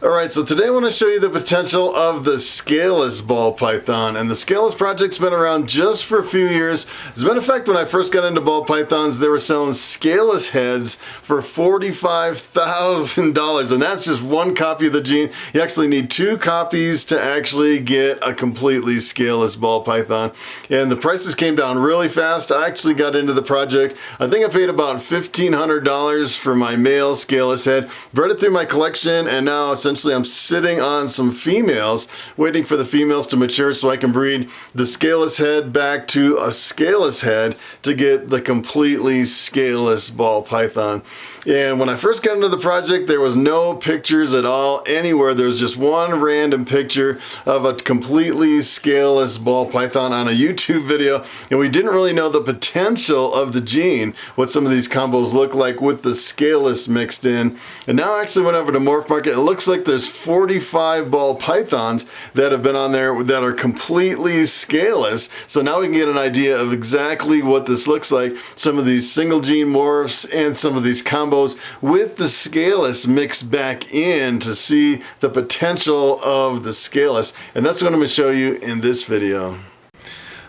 Alright, so today I want to show you the potential of the Scaleless ball python. And the Scaleless project's been around just for a few years. As a matter of fact, when I first got into ball pythons, they were selling Scaleless heads for $45,000. And that's just one copy of the gene. You actually need two copies to actually get a completely Scaleless ball python. And the prices came down really fast. I actually got into the project. I think I paid about $1,500 for my male Scaleless head. Bred it through my collection, and now essentially I'm sitting on some females, waiting for the females to mature so I can breed the Scaleless head back to a Scaleless head to get the completely Scaleless ball python. And when I first got into the project, there was no pictures at all anywhere. There was just one random picture of a completely Scaleless ball python on a YouTube video, and we didn't really know the potential of the gene, what some of these combos look like with the Scaleless mixed in. And now I actually went over to Morph Market. It looks like there's 45 ball pythons that have been on there that are completely Scaleless. So now we can get an idea of exactly what this looks like. Some of these single gene morphs and some of these combos with the Scaleless mixed back in to see the potential of the Scaleless. And that's what I'm going to show you in this video.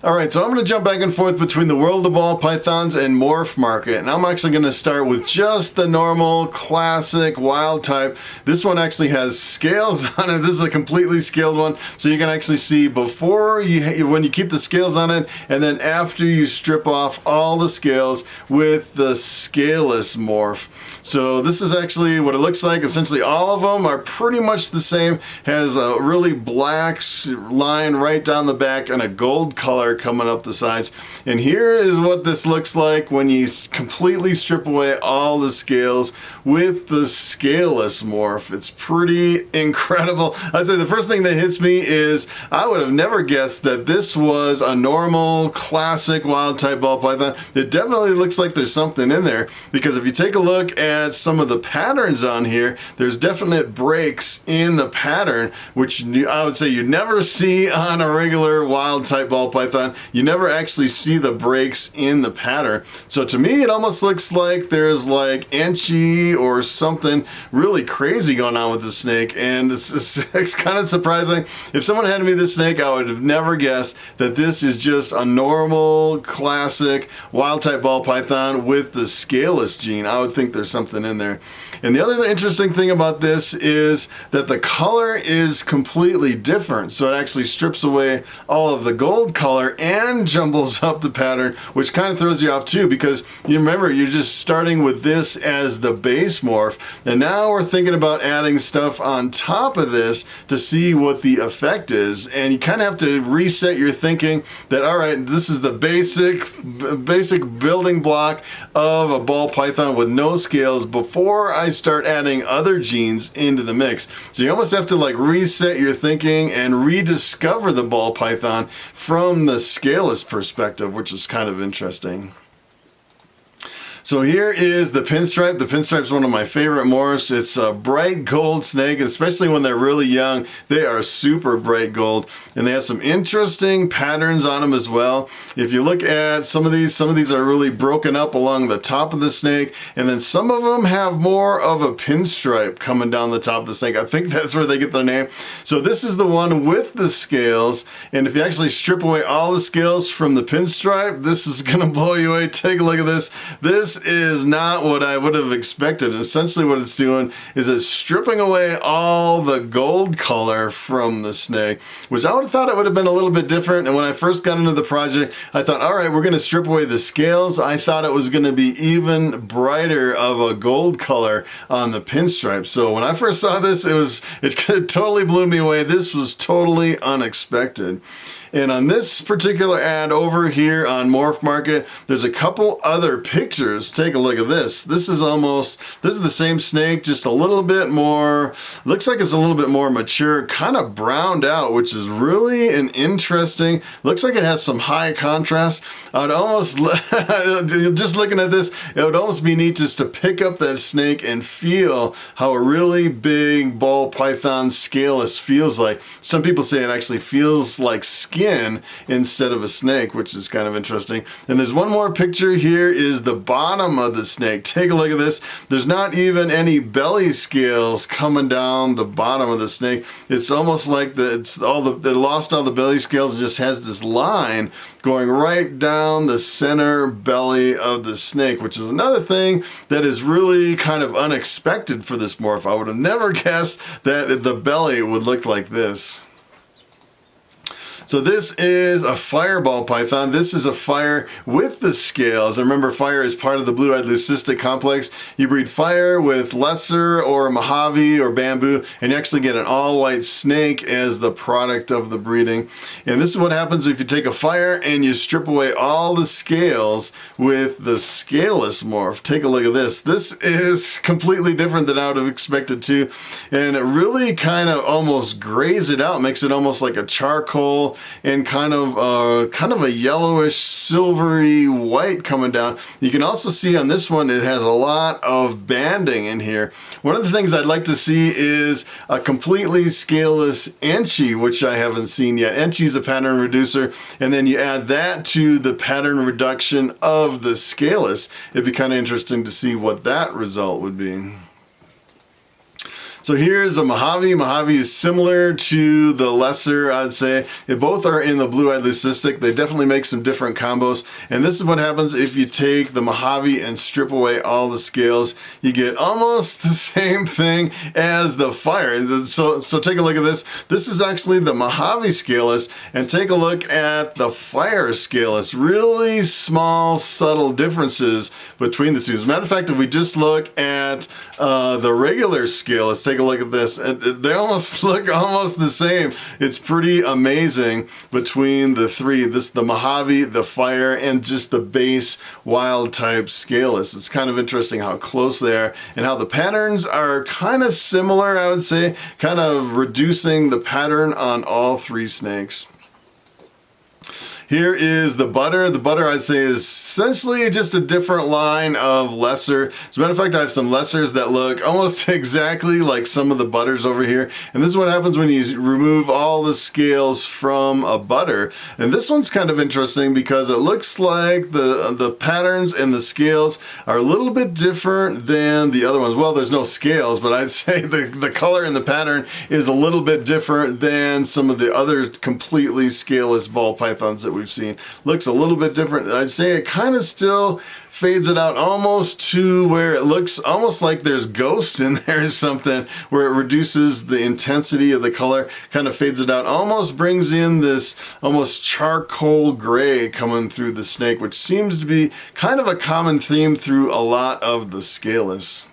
Alright, so I'm going to jump back and forth between the world of ball pythons and Morph Market, and I'm actually going to start with just the normal classic wild type. This one actually has scales on it. This is a completely scaled one, so you can actually see before when you keep the scales on it, and then after you strip off all the scales with the Scaleless morph. So this is actually what it looks like. Essentially all of them are pretty much the same. Has a really black line right down the back and a gold color coming up the sides. And here is what this looks like when you completely strip away all the scales with the Scaleless morph. It's pretty incredible. I'd say the first thing that hits me is I would have never guessed that this was a normal classic wild type ball python. It definitely looks like there's something in there, because if you take a look at some of the patterns on here, there's definite breaks in the pattern, which I would say you never see on a regular wild type ball python. You never actually see the breaks in the pattern. So to me, it almost looks like there's like Enchi or something really crazy going on with the snake, and it's kind of surprising. If someone handed me this snake, I would have never guessed that this is just a normal classic wild type ball python with the Scaleless gene. I would think there's something in there. And the other interesting thing about this is that the color is completely different. So it actually strips away all of the gold color and jumbles up the pattern, which kind of throws you off too, because you remember you're just starting with this as the base morph, and now we're thinking about adding stuff on top of this to see what the effect is. And you kind of have to reset your thinking that, all right, this is the basic building block of a ball python with no scales before I start adding other genes into the mix. So you almost have to like reset your thinking and rediscover the ball python from the Scaleless perspective, which is kind of interesting. So here is the Pinstripe. The Pinstripe is one of my favorite morphs. It's a bright gold snake, especially when they're really young. They are super bright gold, and they have some interesting patterns on them as well. If you look at some of these are really broken up along the top of the snake, and then some of them have more of a pinstripe coming down the top of the snake. I think that's where they get their name. So this is the one with the scales, and if you actually strip away all the scales from the Pinstripe, this is gonna blow you away. Take a look at this. This is not what I would have expected. Essentially what it's doing is it's stripping away all the gold color from the snake, which I would have thought it would have been a little bit different. And when I first got into the project, I thought, all right, we're going to strip away the scales. I thought it was going to be even brighter of a gold color on the Pinstripe. So when I first saw this, it totally blew me away. This was totally unexpected. And on this particular ad over here on Morph Market, there's a couple other pictures. Take a look at this. This is the same snake, just a little bit more, looks like it's a little bit more mature, kind of browned out, which is really an interesting, looks like it has some high contrast. I would almost, just looking at this, it would almost be neat just to pick up that snake and feel how a really big ball python Scaleless feels like. Some people say it actually feels like skin skin instead of a snake, which is kind of interesting. And there's one more picture here, is the bottom of the snake. Take a look at this. There's not even any belly scales coming down the bottom of the snake. It's almost like it lost all the belly scales. It just has this line going right down the center belly of the snake, which is another thing that is really kind of unexpected for this morph. I would have never guessed that the belly would look like this. So this is a fireball python. This is a fire with the scales. Remember, fire is part of the blue-eyed leucistic complex. You breed fire with lesser or Mojave or bamboo, and you actually get an all-white snake as the product of the breeding. And this is what happens if you take a fire and you strip away all the scales with the scaleless morph. Take a look at this. This is completely different than I would have expected to, and it really kind of almost grays it out, makes it almost like a charcoal and kind of a yellowish silvery white coming down. You can also see on this one it has a lot of banding in here. One of the things I'd like to see is a completely scaleless enchi, which I haven't seen yet. Enchi is a pattern reducer, and then you add that to the pattern reduction of the scaleless. It'd be kind of interesting to see what that result would be. So here's a Mojave. Mojave is similar to the lesser, I'd say. They both are in the blue-eyed leucistic. They definitely make some different combos. And this is what happens if you take the Mojave and strip away all the scales. You get almost the same thing as the fire. So take a look at this. This is actually the Mojave scaleless, and take a look at the fire scaleless. Really small, subtle differences between the two. As a matter of fact, if we just look at the regular scaleless, take a look at this. They almost look almost the same. It's pretty amazing between the three. The Mojave, the fire, and just the base wild type scaleless. It's kind of interesting how close they are and how the patterns are kind of similar, I would say, kind of reducing the pattern on all three snakes. Here is the butter. The butter, I'd say, is essentially just a different line of lesser. As a matter of fact, I have some lessers that look almost exactly like some of the butters over here. And this is what happens when you remove all the scales from a butter. And this one's kind of interesting because it looks like the patterns and the scales are a little bit different than the other ones. Well, there's no scales, but I'd say the color and the pattern is a little bit different than some of the other completely scaleless ball pythons that we've seen. Looks a little bit different. I'd say it kind of still fades it out almost to where it looks almost like there's ghosts in there or something, where it reduces the intensity of the color, kind of fades it out, almost brings in this almost charcoal gray coming through the snake, which seems to be kind of a common theme through a lot of the scaleless.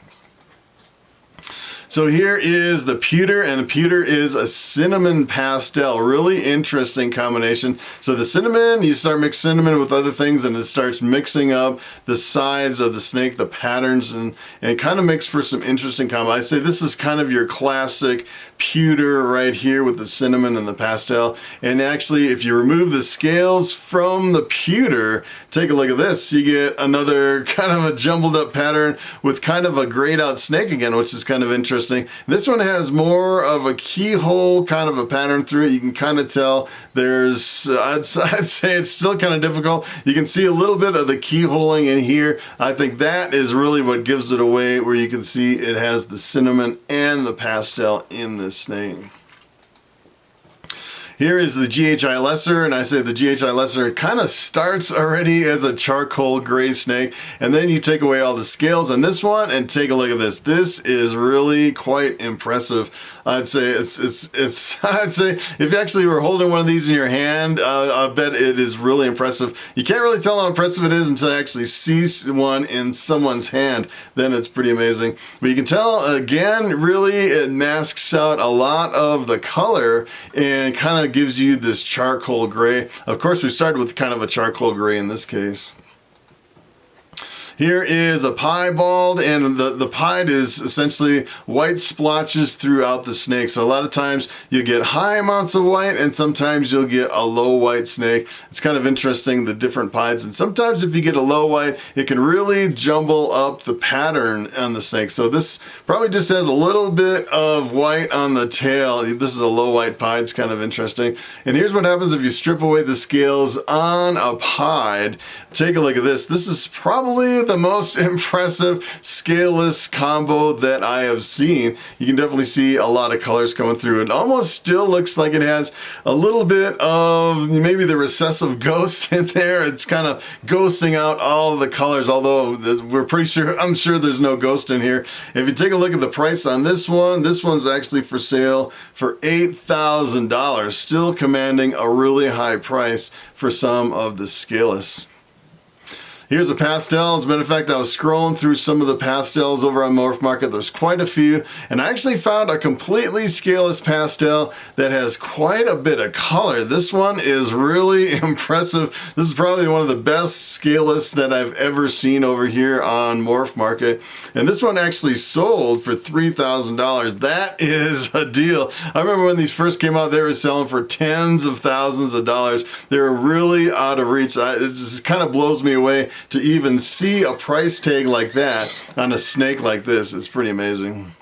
So here is the pewter, and the pewter is a cinnamon pastel. Really interesting combination. So the cinnamon, you start mixing cinnamon with other things and it starts mixing up the sides of the snake, the patterns, and it kind of makes for some interesting combo. I'd say this is kind of your classic pewter right here with the cinnamon and the pastel. And actually, if you remove the scales from the pewter, take a look at this. You get another kind of a jumbled up pattern with kind of a grayed out snake again, which is kind of interesting. This one has more of a keyhole kind of a pattern through it. You can kind of tell there's, I'd say it's still kind of difficult. You can see a little bit of the keyholing in here. I think that is really what gives it away, where you can see it has the cinnamon and the pastel in this snake. Here is the DJI Lesser, and I say the DJI Lesser kind of starts already as a charcoal gray snake, and then you take away all the scales on this one and take a look at this. This is really quite impressive. I'd say I'd say if you actually were holding one of these in your hand, I bet it is really impressive. You can't really tell how impressive it is until you actually see one in someone's hand. Then it's pretty amazing. But you can tell, again, really it masks out a lot of the color and kind of gives you this charcoal gray. Of course, we started with kind of a charcoal gray in this case. Here is a piebald, and the pied is essentially white splotches throughout the snake. So a lot of times you get high amounts of white, and sometimes you'll get a low white snake. It's kind of interesting, the different pieds. And sometimes if you get a low white, it can really jumble up the pattern on the snake. So this probably just has a little bit of white on the tail. This is a low white pied. It's kind of interesting. And here's what happens if you strip away the scales on a pied. Take a look at this. This is probably the most impressive scaleless combo that I have seen. You can definitely see a lot of colors coming through. It almost still looks like it has a little bit of maybe the recessive ghost in there. It's kind of ghosting out all the colors, although I'm sure there's no ghost in here. If you take a look at the price on this one's actually for sale for $8,000, still commanding a really high price for some of the scaleless. Here's a pastel. As a matter of fact, I was scrolling through some of the pastels over on Morph Market. There's quite a few, and I actually found a completely scaleless pastel that has quite a bit of color. This one is really impressive. This is probably one of the best scaleless that I've ever seen over here on Morph Market. And this one actually sold for $3,000. That is a deal. I remember when these first came out, they were selling for tens of thousands of dollars. They were really out of reach. It just kind of blows me away to even see a price tag like that on a snake like this. It's pretty amazing.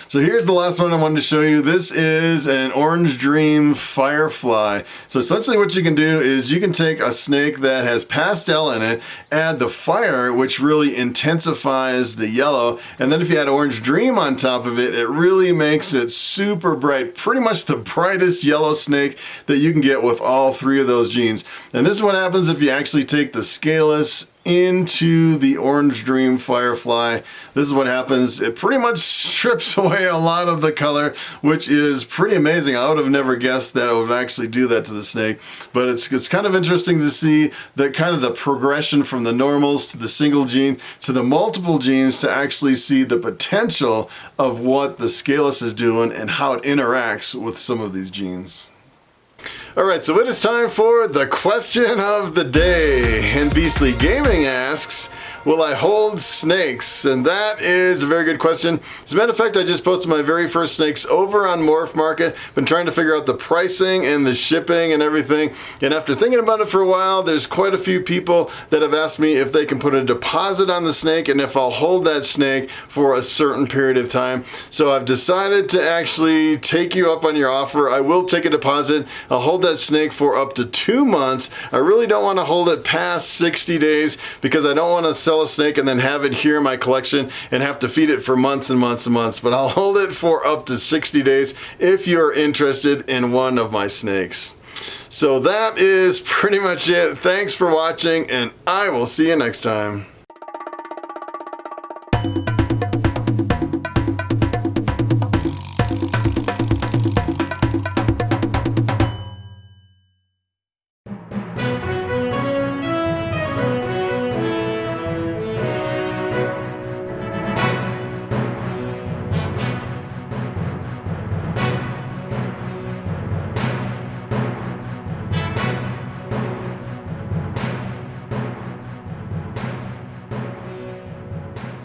So here's the last one I wanted to show you. This is an Orange Dream Firefly. So essentially what you can do is you can take a snake that has pastel in it, add the fire, which really intensifies the yellow, and then if you add Orange Dream on top of it, it really makes it super bright. Pretty much the brightest yellow snake that you can get with all three of those genes. And this is what happens if you actually take the scaleless into the Orange Dream Firefly. This is what happens. It pretty much strips away a lot of the color, which is pretty amazing. I would have never guessed that it would actually do that to the snake, but it's kind of interesting to see the kind of the progression from the normals to the single gene to the multiple genes to actually see the potential of what the scaleless is doing and how it interacts with some of these genes. Alright, so it is time for the question of the day. And Beastly Gaming asks, will I hold snakes? And that is a very good question. As a matter of fact, I just posted my very first snakes over on Morph Market. Been trying to figure out the pricing and the shipping and everything. And after thinking about it for a while, there's quite a few people that have asked me if they can put a deposit on the snake and if I'll hold that snake for a certain period of time. So I've decided to actually take you up on your offer. I will take a deposit. I'll hold that snake for up to 2 months. I really don't want to hold it past 60 days because I don't want to sell a snake and then have it here in my collection and have to feed it for months and months and months. But I'll hold it for up to 60 days if you're interested in one of my snakes. So that is pretty much it. Thanks for watching, and I will see you next time.